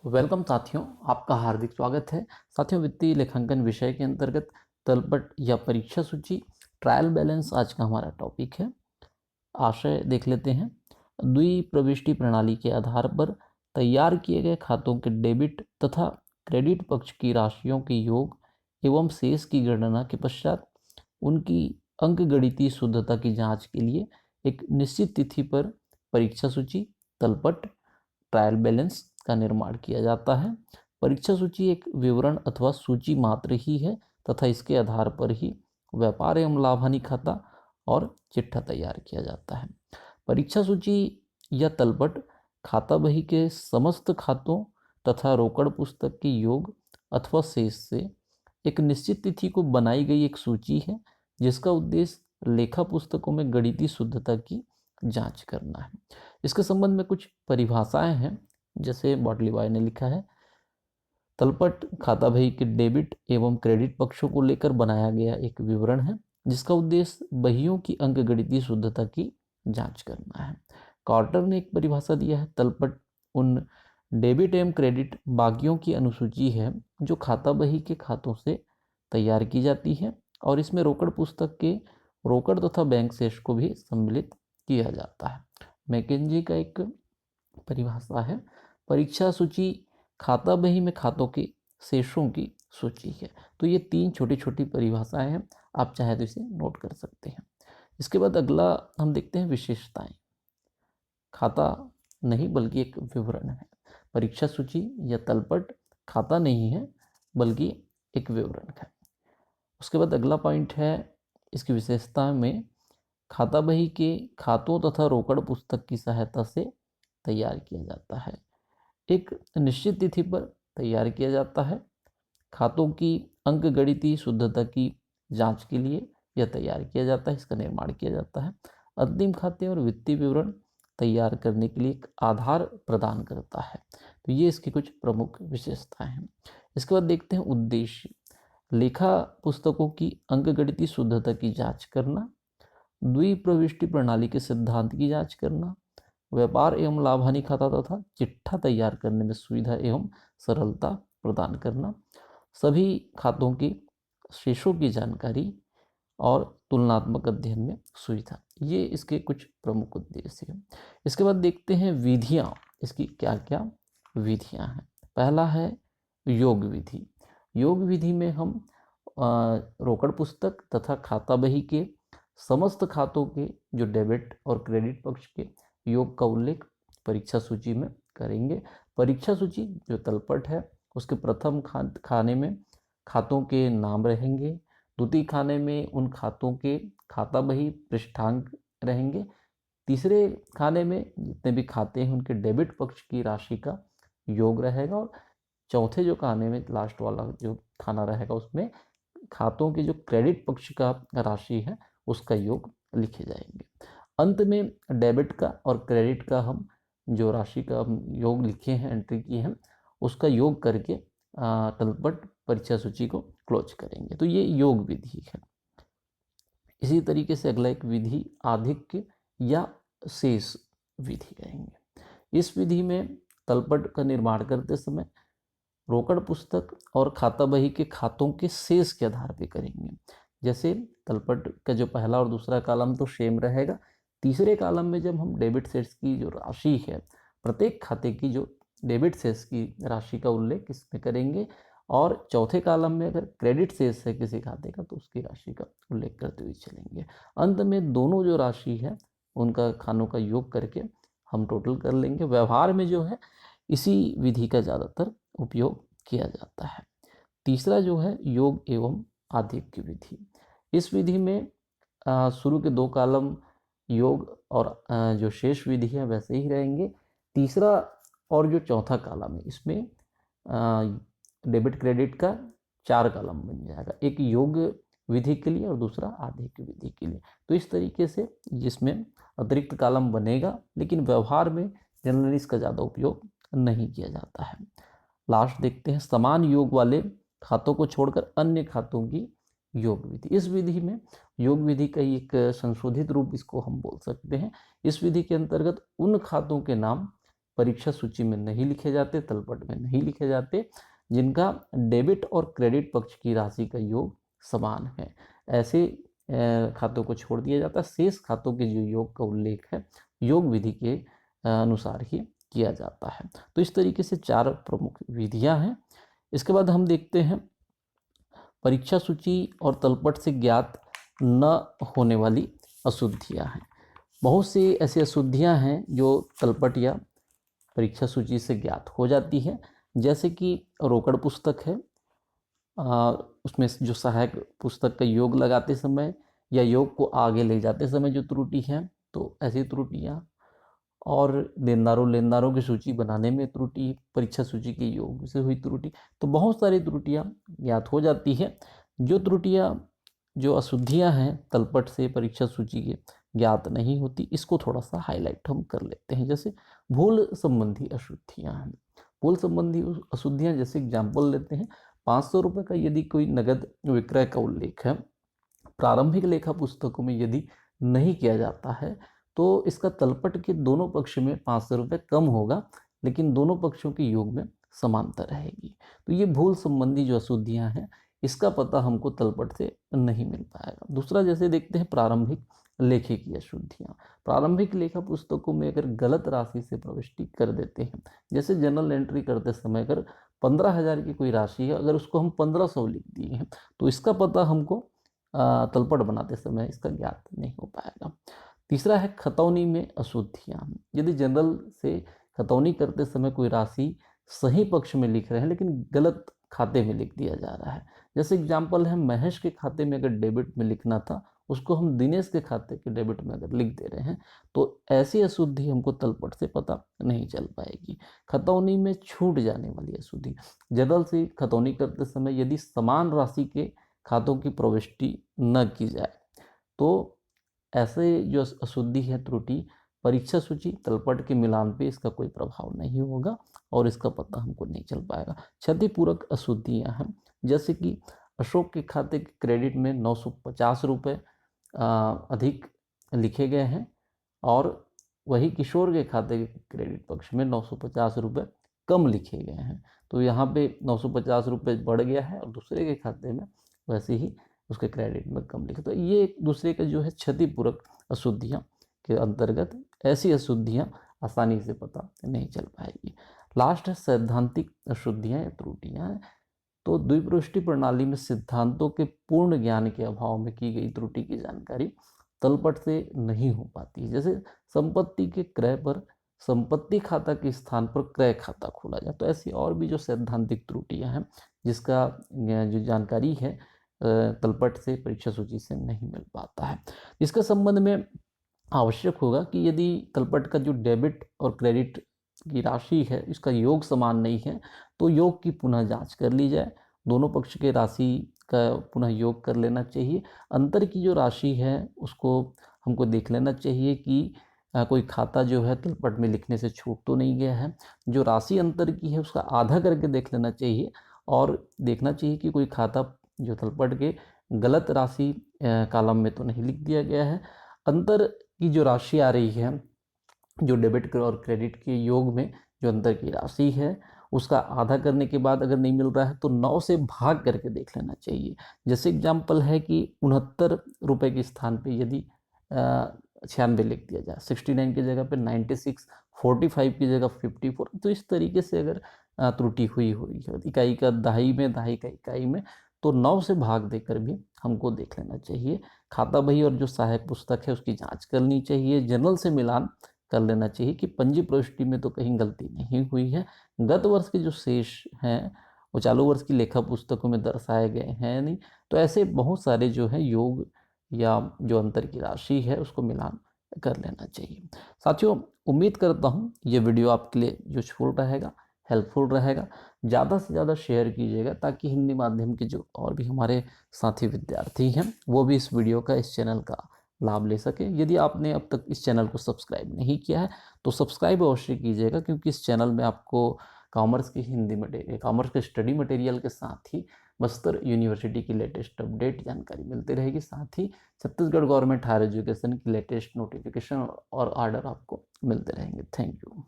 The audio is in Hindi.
वेलकम साथियों, आपका हार्दिक स्वागत है। साथियों, वित्तीय लेखांकन विषय के अंतर्गत तलपट या परीक्षा सूची ट्रायल बैलेंस आज का हमारा टॉपिक है। आशय देख लेते हैं। द्विप्रविष्टि प्रणाली के आधार पर तैयार किए गए खातों के डेबिट तथा क्रेडिट पक्ष की राशियों के योग एवं शेष की गणना के पश्चात उनकी अंकगणितीय शुद्धता की जांच के लिए एक निश्चित तिथि पर परीक्षा सूची, तलपट, ट्रायल बैलेंस का निर्माण किया जाता है। परीक्षा सूची एक विवरण अथवा सूची मात्र ही है तथा इसके आधार पर ही व्यापार एवं लाभ हानि खाता और चिट्ठा तैयार किया जाता है। परीक्षा सूची या तलपट खाता बही के समस्त खातों तथा रोकड़ पुस्तक के योग अथवा शेष से एक निश्चित तिथि को बनाई गई एक सूची है, जिसका उद्देश्य लेखा पुस्तकों में गणितीय शुद्धता की जांच करना है। इसके संबंध में कुछ परिभाषाएं हैं, जैसे बॉटलीबाई ने लिखा है, तलपट खाता बही के डेबिट एवं क्रेडिट पक्षों को लेकर बनाया गया एक विवरण है, जिसका उद्देश्य बहियों की अंकगणितीय शुद्धता की जांच करना है। कार्टर ने एक परिभाषा दिया है, तलपट उन डेबिट एवं क्रेडिट बाकियों की अनुसूची है जो खाता बही के खातों से तैयार की जाती है और इसमें रोकड़ पुस्तक के रोकड़ तथा बैंक शेष को भी सम्मिलित किया जाता है। मैकेंजी का एक परिभाषा है, परीक्षा सूची खाता बही में खातों के शेषों की सूची है। तो ये तीन छोटी छोटी परिभाषाएं हैं, आप चाहे तो इसे नोट कर सकते हैं। इसके बाद अगला हम देखते हैं विशेषताएं। खाता नहीं बल्कि एक विवरण है। परीक्षा सूची या तलपट खाता नहीं है बल्कि एक विवरण है। उसके बाद अगला पॉइंट है, इसकी विशेषता में खाता बही के खातों तथा रोकड़ पुस्तक की सहायता से तैयार किया जाता है। एक निश्चित तिथि पर तैयार किया जाता है। खातों की अंकगणितीय शुद्धता की जांच के लिए यह तैयार किया जाता है, इसका निर्माण किया जाता है। अंतिम खाते और वित्तीय विवरण तैयार करने के लिए एक आधार प्रदान करता है। तो ये इसकी कुछ प्रमुख विशेषताएं हैं। इसके बाद देखते हैं उद्देश्य। लेखा पुस्तकों की अंकगणितीय शुद्धता की जांच करना, द्विप्रविष्टि प्रणाली के सिद्धांत की जांच करना, व्यापार एवं लाभ हानि खाता तथा चिट्ठा तैयार करने में सुविधा एवं सरलता प्रदान करना, सभी खातों की शेषों की जानकारी और तुलनात्मक अध्ययन में सुविधा, ये इसके कुछ प्रमुख उद्देश्य हैं। इसके बाद देखते हैं विधियां, इसकी क्या क्या विधियां हैं। पहला है योग विधि। योग विधि में हम रोकड़ पुस्तक तथा खाता बही के समस्त खातों के जो डेबिट और क्रेडिट पक्ष के योग का उल्लेख परीक्षा सूची में करेंगे। परीक्षा सूची जो तलपट है उसके प्रथम खाने में खातों के नाम रहेंगे, द्वितीय खाने में उन खातों के खाता बही पृष्ठांक रहेंगे, तीसरे खाने में जितने भी खाते हैं उनके डेबिट पक्ष की राशि का योग रहेगा और चौथे जो खाने में लास्ट वाला जो खाना रहेगा उसमें खातों के जो क्रेडिट पक्ष का राशि है उसका योग लिखे जाएंगे। अंत में डेबिट का और क्रेडिट का हम जो राशि का हम योग लिखे हैं, एंट्री की है, उसका योग करके तलपट परीक्षा सूची को क्लोज करेंगे। तो ये योग विधि है। इसी तरीके से अगला एक विधि आधिक्य या शेष विधि कहेंगे। इस विधि में तलपट का निर्माण करते समय रोकड़ पुस्तक और खाता बही के खातों के शेष के आधार पर करेंगे। जैसे तलपट का जो पहला और दूसरा कॉलम तो सेम रहेगा, तीसरे कॉलम में जब हम डेबिट शेष की जो राशि है, प्रत्येक खाते की जो डेबिट शेष की राशि का उल्लेख इसमें करेंगे और चौथे कॉलम में अगर क्रेडिट शेष है किसी खाते का तो उसकी राशि का उल्लेख करते हुए चलेंगे। अंत में दोनों जो राशि है उनका खानों का योग करके हम टोटल कर लेंगे। व्यवहार में जो है इसी विधि का ज़्यादातर उपयोग किया जाता है। तीसरा जो है योग एवं आधिक्य विधि। इस विधि में शुरू के दो कॉलम योग और जो शेष विधि है वैसे ही रहेंगे। तीसरा और जो चौथा कॉलम है इसमें डेबिट क्रेडिट का 4 कॉलम बन जाएगा, एक योग विधि के लिए और दूसरा आधिक्य विधि के लिए। तो इस तरीके से जिसमें अतिरिक्त कॉलम बनेगा, लेकिन व्यवहार में जनरली इसका ज़्यादा उपयोग नहीं किया जाता है। लास्ट देखते हैं समान योग वाले खातों को छोड़कर अन्य खातों की योग विधि। इस विधि में योग विधि का एक संशोधित रूप इसको हम बोल सकते हैं। इस विधि के अंतर्गत उन खातों के नाम परीक्षा सूची में नहीं लिखे जाते, तलपट में नहीं लिखे जाते, जिनका डेबिट और क्रेडिट पक्ष की राशि का योग समान है। ऐसे खातों को छोड़ दिया जाता है। शेष खातों के जो योग का उल्लेख है योग विधि के अनुसार ही किया जाता है। तो इस तरीके से 4 प्रमुख विधियां हैं। इसके बाद हम देखते हैं परीक्षा सूची और तलपट से ज्ञात न होने वाली अशुद्धियां हैं। बहुत सी ऐसी अशुद्धियां हैं जो तलपट या परीक्षा सूची से ज्ञात हो जाती है, जैसे कि रोकड़ पुस्तक है, उसमें जो सहायक पुस्तक का योग लगाते समय या योग को आगे ले जाते समय जो त्रुटि है, तो ऐसी त्रुटियां, और लेनदारों की सूची बनाने में त्रुटि, परीक्षा सूची के योग से हुई त्रुटि, तो बहुत सारी त्रुटियां ज्ञात हो जाती है। जो त्रुटियां, जो अशुद्धियां हैं तलपट से परीक्षा सूची के ज्ञात नहीं होती, इसको थोड़ा सा हाईलाइट हम कर लेते हैं। जैसे भूल संबंधी अशुद्धियां हैं। भूल संबंधी अशुद्धियां, जैसे एग्जाम्पल लेते हैं, 500 रुपये का यदि कोई नगद विक्रय का उल्लेख है, प्रारंभिक लेखा पुस्तकों में यदि नहीं किया जाता है, तो इसका तलपट के दोनों पक्ष में 500 रुपये कम होगा, लेकिन दोनों पक्षों के योग में समानता रहेगी। तो ये भूल संबंधी जो अशुद्धियां हैं, इसका पता हमको तलपट से नहीं मिल पाएगा। दूसरा, जैसे देखते हैं प्रारंभिक लेखे की अशुद्धियां। प्रारंभिक लेखा पुस्तकों में अगर गलत राशि से प्रविष्टि कर देते हैं, जैसे जनरल एंट्री करते समय अगर 15,000 की कोई राशि है, अगर उसको हम 1500 लिख दिए हैं, तो इसका पता हमको तलपट बनाते समय इसका ज्ञात नहीं हो पाएगा। तीसरा है खतौनी में अशुद्धियां। यदि जनरल से खतौनी करते समय कोई राशि सही पक्ष में लिख रहे हैं लेकिन गलत खाते में लिख दिया जा रहा है, जैसे एग्जाम्पल है महेश के खाते में अगर डेबिट में लिखना था, उसको हम दिनेश के खाते के डेबिट में अगर लिख दे रहे हैं, तो ऐसी अशुद्धि हमको तलपट से पता नहीं चल पाएगी। खतौनी में छूट जाने वाली अशुद्धि, जनरल से खतौनी करते समय यदि समान राशि के खातों की प्रविष्टि न की जाए, तो ऐसे जो अशुद्धि है, त्रुटि, परीक्षा सूची तलपट के मिलान पे इसका कोई प्रभाव नहीं होगा और इसका पता हमको नहीं चल पाएगा। क्षतिपूरक अशुद्धियां हैं, जैसे कि अशोक के खाते के क्रेडिट में 950 रुपये अधिक लिखे गए हैं और वही किशोर के खाते के क्रेडिट पक्ष में 950 रुपये कम लिखे गए हैं। तो यहाँ पे 950 रुपये बढ़ गया है और दूसरे के खाते में वैसे ही उसके क्रेडिट में कम लिखे। तो ये एक दूसरे का जो है क्षतिपूरक अशुद्धियाँ के अंतर्गत ऐसी अशुद्धियाँ आसानी से पता नहीं चल पाएगी। लास्ट है सैद्धांतिक अशुद्धियाँ या त्रुटियाँ। तो द्विपृष्ठीय प्रणाली में सिद्धांतों के पूर्ण ज्ञान के अभाव में की गई त्रुटि की जानकारी तलपट से नहीं हो पाती है। जैसे संपत्ति के क्रय पर संपत्ति खाता के स्थान पर क्रय खाता खोला जाए, तो ऐसी और भी जो सैद्धांतिक त्रुटियां हैं जिसका जो जानकारी है तलपट से परीक्षा सूची से नहीं मिल पाता है। इसके संबंध में आवश्यक होगा कि यदि तलपट का जो डेबिट और क्रेडिट की राशि है इसका योग समान नहीं है, तो योग की पुनः जांच कर ली जाए। दोनों पक्ष के राशि का पुनः योग कर लेना चाहिए। अंतर की जो राशि है उसको हमको देख लेना चाहिए कि कोई खाता जो है तलपट में लिखने से छूट तो नहीं गया है। जो राशि अंतर की है उसका आधा करके देख लेना चाहिए और देखना चाहिए कि कोई खाता जो तलपट के गलत राशि कॉलम में तो नहीं लिख दिया गया है। अंतर की जो राशि आ रही है, जो डेबिट और क्रेडिट के योग में जो अंतर की राशि है उसका आधा करने के बाद अगर नहीं मिल रहा है तो 9 से भाग करके देख लेना चाहिए। जैसे एग्जाम्पल है कि 69 रुपये के स्थान पे यदि 96 लिख दिया जाए, 69 की जगह पे 96, 45 की जगह 54, तो इस तरीके से अगर त्रुटि हुई है इकाई का दहाई में, दहाई का इकाई में, तो 9 से भाग देकर भी हमको देख लेना चाहिए। खाता बही और जो सहायक पुस्तक है उसकी जांच करनी चाहिए। जनरल से मिलान कर लेना चाहिए कि पंजी प्रविष्टि में तो कहीं गलती नहीं हुई है। गत वर्ष के जो शेष हैं वो चालू वर्ष की लेखा पुस्तकों में दर्शाए गए हैं नहीं। तो ऐसे बहुत सारे जो है योग या जो अंतर की राशि है उसको मिलान कर लेना चाहिए। साथियों, उम्मीद करता हूँ ये वीडियो आपके लिए यूजफुल रहेगा, हेल्पफुल रहेगा। ज़्यादा से ज़्यादा शेयर कीजिएगा ताकि हिंदी माध्यम के जो और भी हमारे साथी विद्यार्थी हैं वो भी इस वीडियो का, इस चैनल का लाभ ले सके। यदि आपने अब तक इस चैनल को सब्सक्राइब नहीं किया है तो सब्सक्राइब अवश्य कीजिएगा, क्योंकि इस चैनल में आपको कॉमर्स की कॉमर्स के स्टडी मटेरियल के साथ ही बस्तर यूनिवर्सिटी की लेटेस्ट अपडेट जानकारी मिलती रहेगी। साथ ही छत्तीसगढ़ गवर्नमेंट हायर एजुकेशन की लेटेस्ट नोटिफिकेशन और आर्डर आपको मिलते रहेंगे। Thank you.